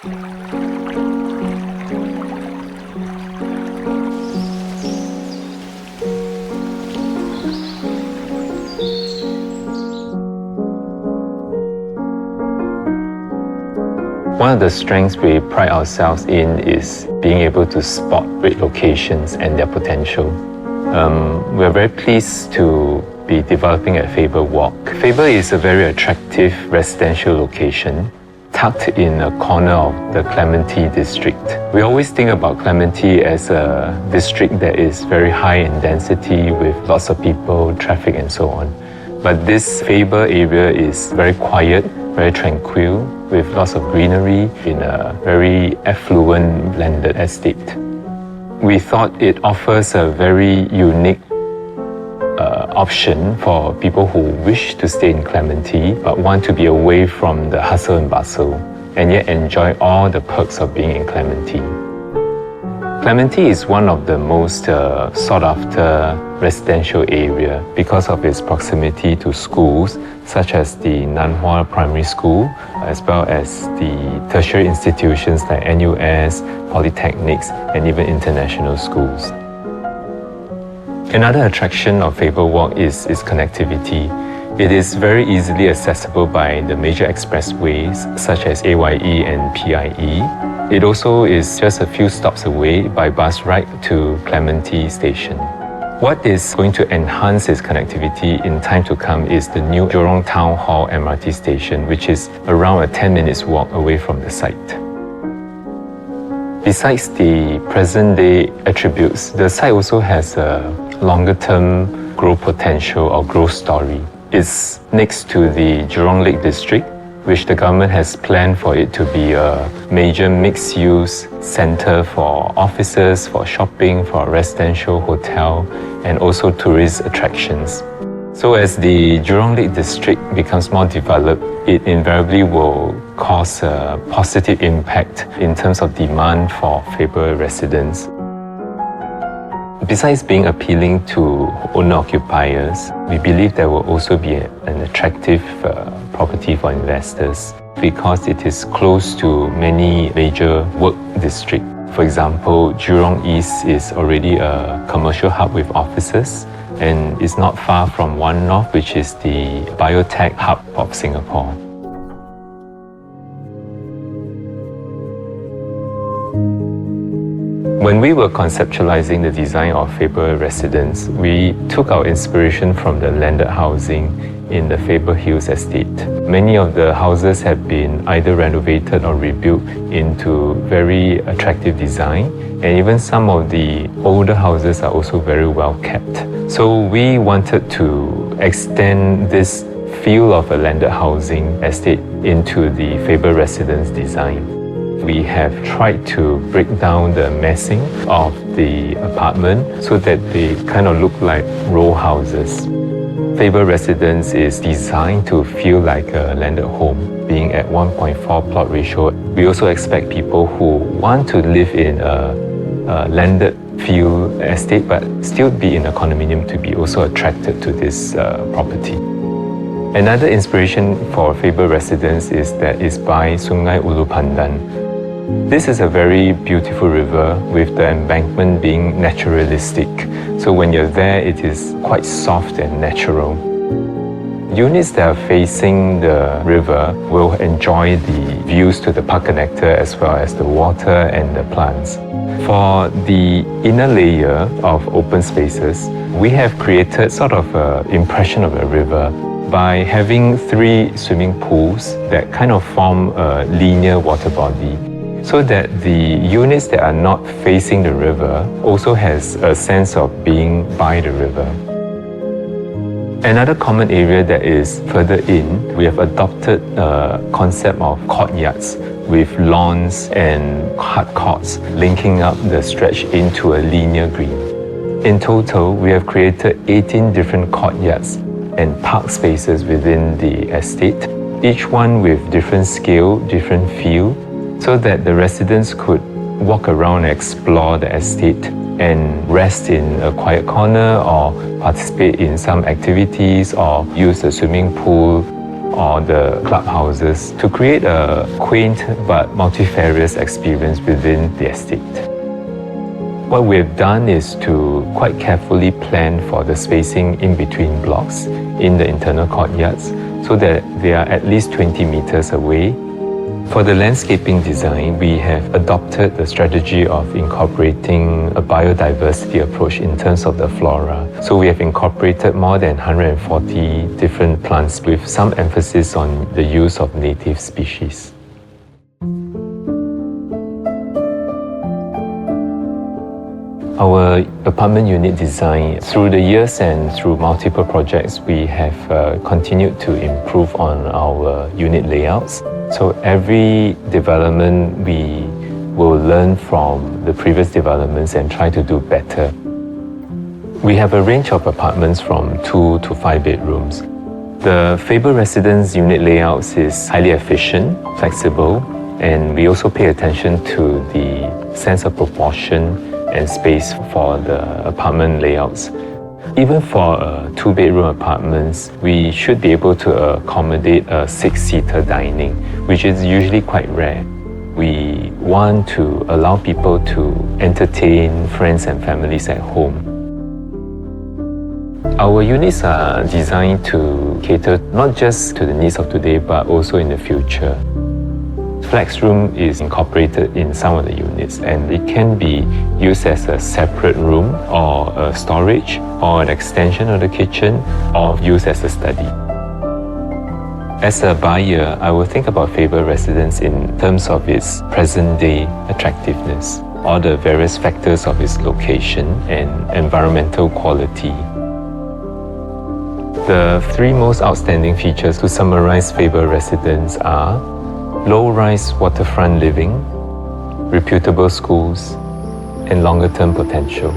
One of the strengths we pride ourselves in is being able to spot great locations and their potential. We are very pleased to be developing at Faber Walk. Faber is a very attractive residential location tucked in a corner of the Clementi district. We always think about Clementi as a district that is very high in density with lots of people, traffic and so on. But this Faber area is very quiet, very tranquil, with lots of greenery in a very affluent landed estate. We thought it offers a very unique option for people who wish to stay in Clementi but want to be away from the hustle and bustle and yet enjoy all the perks of being in Clementi. Clementi is one of the most sought after residential area because of its proximity to schools such as the Nan Hua Primary School, as well as the tertiary institutions like NUS, polytechnics, and even international schools. Another attraction of Faber Walk is its connectivity. It is very easily accessible by the major expressways such as AYE and PIE. It also is just a few stops away by bus ride to Clementi Station. What is going to enhance its connectivity in time to come is the new Jurong Town Hall MRT station, which is around a 10 minutes walk away from the site. Besides the present-day attributes, the site also has a longer-term growth potential or growth story. It's next to the Jurong Lake District, which the government has planned for it to be a major mixed-use center for offices, for shopping, for a residential hotel, and also tourist attractions. So as the Jurong Lake District becomes more developed, it invariably will cause a positive impact in terms of demand for Faber Residence. Besides being appealing to owner-occupiers, we believe there will also be an attractive property for investors because it is close to many major work districts. For example, Jurong East is already a commercial hub with offices and is not far from One North, which is the biotech hub of Singapore. When we were conceptualizing the design of Faber Residence, we took our inspiration from the landed housing in the Faber Hills estate. Many of the houses have been either renovated or rebuilt into very attractive design, and even some of the older houses are also very well kept. So we wanted to extend this feel of a landed housing estate into the Faber Residence design. We have tried to break down the massing of the apartment so that they kind of look like row houses. Faber Residence is designed to feel like a landed home, being at 1.4 plot ratio. We also expect people who want to live in a landed feel estate but still be in a condominium to be also attracted to this property. Another inspiration for Faber Residence is that it's by Sungai Ulu Pandan. This is a very beautiful river with the embankment being naturalistic. So when you're there, it is quite soft and natural. Units that are facing the river will enjoy the views to the park connector as well as the water and the plants. For the inner layer of open spaces, we have created sort of an impression of a river by having 3 swimming pools that kind of form a linear water body, so that the units that are not facing the river also has a sense of being by the river. Another common area that is further in, we have adopted a concept of courtyards with lawns and hard courts linking up the stretch into a linear green. In total, we have created 18 different courtyards and park spaces within the estate, each one with different scale, different feel, so that the residents could walk around and explore the estate and rest in a quiet corner or participate in some activities or use the swimming pool. or the clubhouses to create a quaint but multifarious experience within the estate. What we've done is to quite carefully plan for the spacing in between blocks in the internal courtyards so that they are at least 20 meters away. For the landscaping design, we have adopted the strategy of incorporating a biodiversity approach in terms of the flora. So we have incorporated more than 140 different plants with some emphasis on the use of native species. Our apartment unit design, through the years and through multiple projects, we have continued to improve on our unit layouts. So every development, we will learn from the previous developments and try to do better. We have a range of apartments from 2 to 5 bedrooms. The Faber Residence unit layouts is highly efficient, flexible, and we also pay attention to the sense of proportion and space for the apartment layouts. Even for 2-bedroom apartments, we should be able to accommodate a 6-seater dining, which is usually quite rare. We want to allow people to entertain friends and families at home. Our units are designed to cater not just to the needs of today, but also in the future. Flex room is incorporated in some of the units, and it can be used as a separate room or a storage or an extension of the kitchen or used as a study. As a buyer, I will think about Faber Residence in terms of its present-day attractiveness, all the various factors of its location and environmental quality. The 3 most outstanding features to summarize Faber Residence are low-rise waterfront living, reputable schools, and longer-term potential.